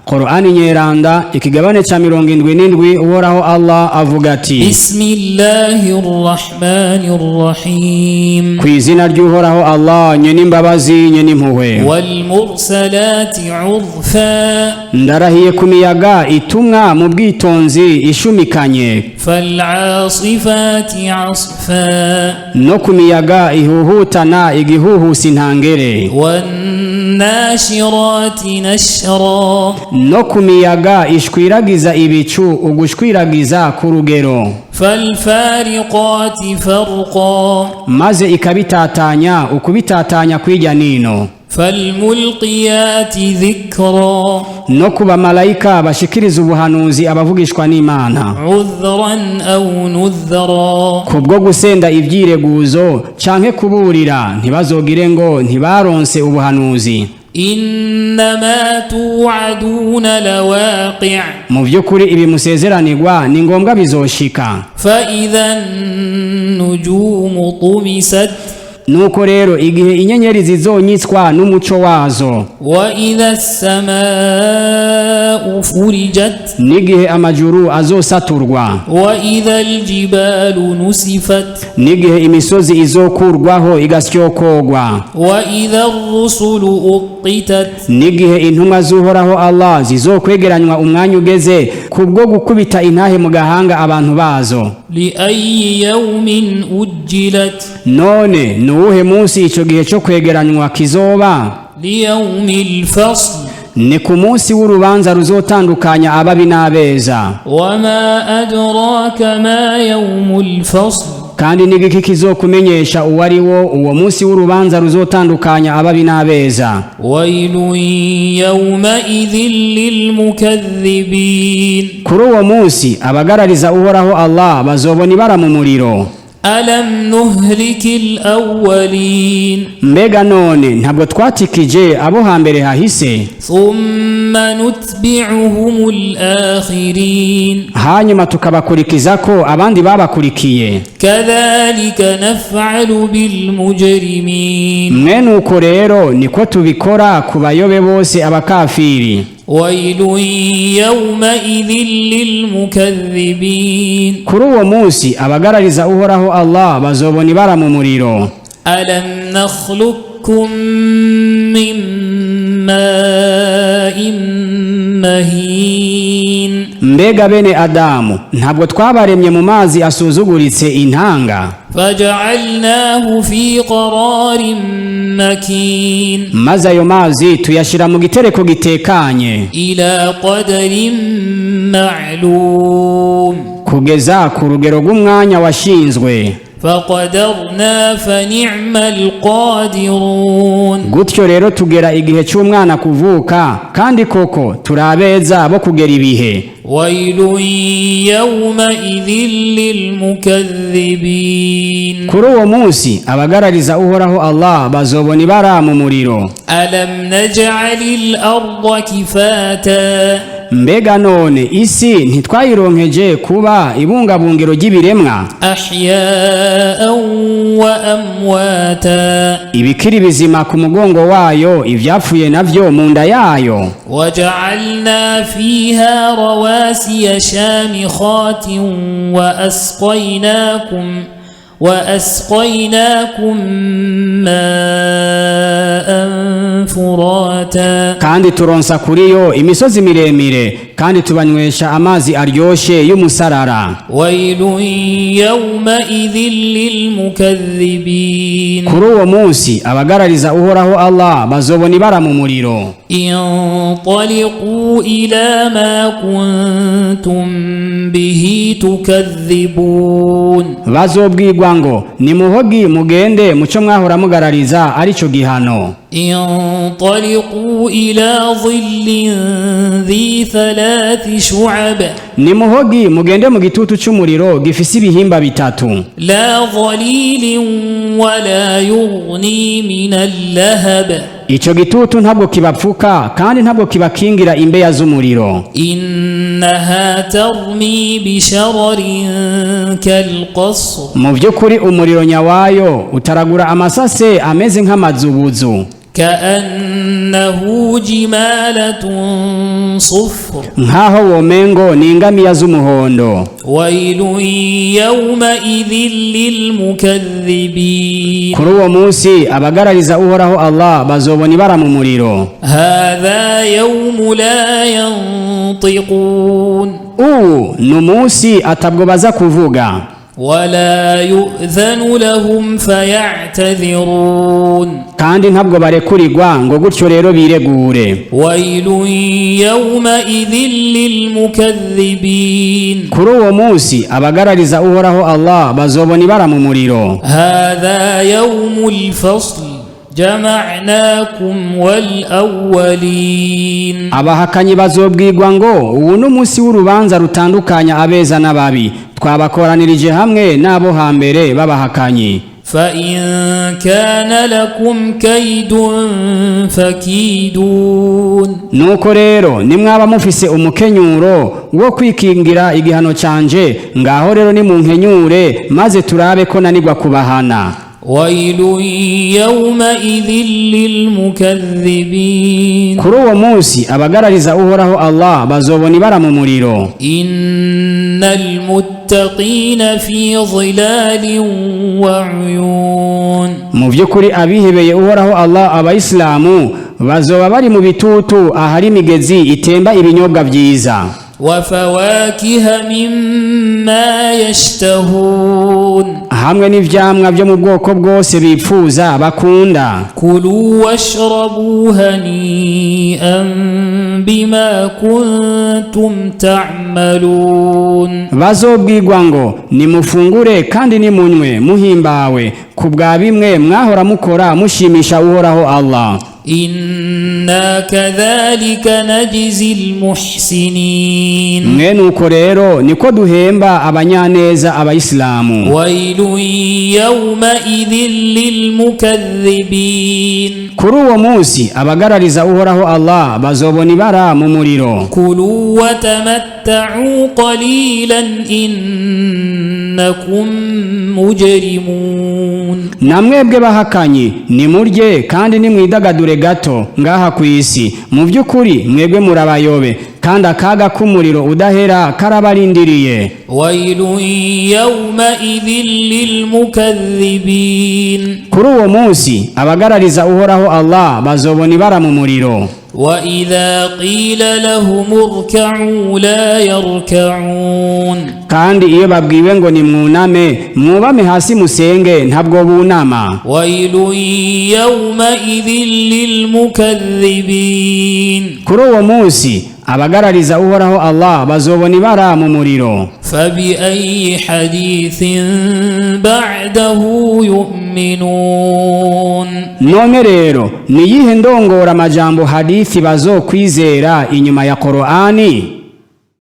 Qur'ani nyeranda ikigabane cha 77 uhoraho Allah avuga ati Bismillahirrahmanirrahim kwizina ry'uhoraho Allah nyene imbabazi nyene impuhwe wal mursalati urfa ndarahiye kumiyaga itumwa mu bwitonzi ishumikanye fal asifati asfa no kumiyaga ihuhutana igihuhusi ntangere wan nashirati nashra no kumiyaga ishwiragiza ibicu ugushwiragiza ku rugero falfariqati farqa maze ikabitatanya ukubitatanya kwijya nino falmulqiyati dhikra no kuba malaika bashikiriza ubuhanuzi abavugishwa n'Imana udhran aw nudhra kubwo gusenda ivyireguzo canke kuburira ntibazogire ngo ntibaronse ubuhanuzi innama tu'aduna lawaqi' mu byukuri ibi musezeranirwa ni ngombwa bizoshika fa idhan nujumu tumisat nuko rero igihe inyenyeri zizonyitswa n'umuco wazo wa idha as-samaa'u furijat nigihe amajuru azosaturwa wa idha al-jibalu nusifat nigihe imisozi izokurwaho igasyokogwa wa idha ar-rusulu uqitat nigihe intumwa zuhoraho Allah zizokwegeranywa umwanya ugeze kubwo gukubita intahe mu gahanga abantu bazo li ayyi yawmin ujjilat none nuhe munsi ico gihe cyo kwegeranywa kizoba li yawmil fasl ni ku munsi w'urubanza ruzotandukanya ababi n'abeza wama adraka ma yawmul fasl kandi nigiki kizokumenyesha uwari wo uwo munsi w'urubanza ruzotandukanya ababi n'abeza wailun yawma idhil lilmukaththibin kuri uwo munsi abagarariza uhoraho Allah bazobona ibara mu muriro alam nuhlikil awwalin mbega none ntabwo twatikije abo hambere hahise thumma nutbi'uhumul akhirin hanyuma tukabakurikiza ko abandi babakurikiye kadhalika naf'alu bil mujrimin mwene uko rero niko tubikora ku bayobe bose abakafiri wailun yawma idhil lilmukaththibin kuri uwo munsi abagarariza uhoraho Allah bazobona ibara mu muriro alam nakhluqukum min ma'in mahin mbega bene Adamu ntabwo twabaremye mu mazi asuzuguritse intanga faj'alnahu fi qararin makin maze ayo mazi tuyashira mu gitereko gitekanye ila qadarin ma'lum kugeza ku rugero rw'umwanya washinzwe faqadarna fa ni'mal qadirun gutyo rero tugera igihe cy'umwana kuvuka kandi koko turabeza bo kugera ibihe wailun yawma idhil lilmukaththibin kuri uwo munsi abagarariza uhoraho Allah bazobona ibara mu muriro alam naj'alil arda kifata mbega none isi ntitwayironkeje kuba ibungabungiro ry'ibiremwa ahya'an wa amwata ibikiri bizima ku mugongo wayo ivyapfuye navyo mu nda yayo waja'alna fiha rawasiya shamikhatin wa asqaynakum ma'an furata kandi turonsa kuri yo imisozi miremire kandi tubanywesha amazi aryoshe y'umusarara wailun yawma idhil lilmukaththibin kuri uwo munsi abagarariza uhoraho Allah bazobona ibara mu muriro intaliqu ila ma kuntum bihi tukaththibun bazobwirwa ngo nimuhogi mugende muco mwahora mugarariza arico gihano intaliqu ila dhillin dhi thalathi shu'ab nimuhogi mugende mu gitutu cy'umuriro gifise ibihimba bitatu la dhalilin wala yughni min al-lahab ico gitutu ntabwo kibapfuka kandi ntabwo kibakingira imbeya z'umuriro innaha tarmi bishararin kalqasr mu byukuri umuriro nyawayo utaragura amasase ameze nk'amazubuzu كأنه جمالة صفر nkaho womengo ni ingamiya z'umuhondo. ويل يومئذ للمكذبين kuri uwo munsi abagarariza uhoraho Allah bazobona ibara mu muriro. هذا يوم لا ينطقون ni umunsi atabwo baza kuvuga. ولا يؤذن لهم فيعتذرون kandi ntabwo barekurirwa ngo gutyo rero biregure. ويل يومئذ للمكذبين kuri uwo munsi abagarariza uhoraho Allah bazobona ibara mu muriro. هذا يوم الفصل جمعناكم والأولين abahakanyi bazobwirwa ngo ubu n'umunsi w'urubanza rutandukanya abeza n'ababi, twabakoranirije hamwe n'abo hambere babahakanyi. فإن كان لكم كيد فكيدون nuko rero nimwaba mufise umukenyuro wo kwikingira igihano canje, ngaho rero nimunkenyure maze turabe ko nanirwa kubahana. ويل يومئذ للمكذبين kuri uwo munsi abagarariza uhoraho Allah bazobona ibara mu muriro. إن المتقين في ظلال وعيون mu by'ukuri abihebeye uhoraho Allah abayisilamu bazoba bari mu bitutu ahari imigezi itemba ibinyobwa byiza. وفواكه مما يشتهون hamwe n'ivyamwa byo mu bwoko bwose bipfuza bakunda. كلوا واشربوا هنيئا بما كنتم تعملون bazobwirwa ngo nimufungure kandi nimunywe muhimbawe ku bwa bimwe mwahora mukora mushimisha uhoraho Allah. إنا كذلك نجزي المحسنين mwe nuko rero niko duhemba abanyaneza abayisilamu. ويل يومئذ للمكذبين kuri uwo munsi abagarariza uhoraho Allah bazobona ibara mu muriro. كلوا وتمتعوا قليلا إنكم مجرمون namwebwe bahakanyi nimurye kandi nimwidagadure gato ngaha ku isi, mu by'ukuri mwebwe murabayobe kandi akaga k'umuriro udahera karabarindiriye. ويل يومئذ للمكذبين kuri uwo munsi abagarariza uhoraho Allah bazobona ibara mu muriro. وإذا قيل لهم اركعوا لا يركعون kandi iyo babwiwe ngo nimwuname mwubame hasi musenge ntabwo bunama. ويل يومئذ للمكذبين kuri uwo munsi abagarariza uhoraho Allah bazobona ibara mu muriro. فبأي حديث بعده يؤمنون none rero niyihe ndongora amajambo hadithi bazokwizera inyuma ya Qur'ani?